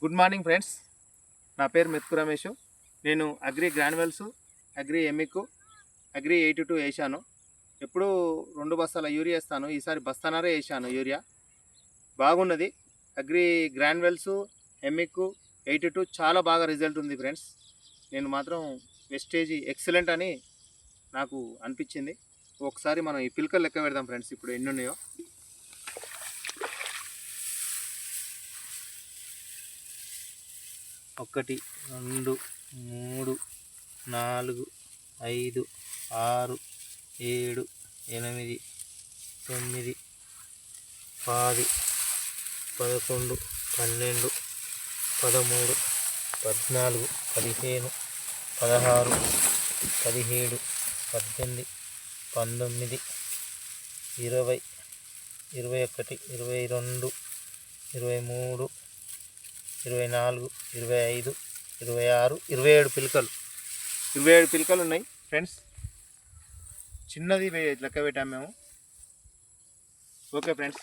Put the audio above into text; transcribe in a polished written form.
Good morning friends. నా పేరు మెతుకు రమేష్. నేను అగ్రి గ్రాన్యువల్స్, అగ్రి ఎమిక్, అగ్రి 82 వేసాను. ఎప్పుడు 2 బస్తాల యూరియా వేస్తాను, ఈసారి బస్తానరే వేసాను యూరియా. బాగున్నది. అగ్రి గ్రాన్యువల్స్, ఎమిక్ 82 చాలా బాగా రిజల్ట్ ఉంది ఫ్రెండ్స్. నేను మాత్రం వెస్టేజ్ ఎక్సలెంట్ అని నాకు అనిపించింది. ఒకసారి మనం ఈ పిలకలు లెక్క పెడదాం ఫ్రెండ్స్, ఇప్పుడు ఎన్ని ఉన్నాయో. 1 2 3 4 5 6 7 8 9 10 11 12 13 14 15 16 17 18 19 20 21 22 23 24 25 26 27 పిలకలు 27 పిలకలు ఉన్నాయి ఫ్రెండ్స్. చిన్నది లెక్క పెట్టాము మేము. Okay friends.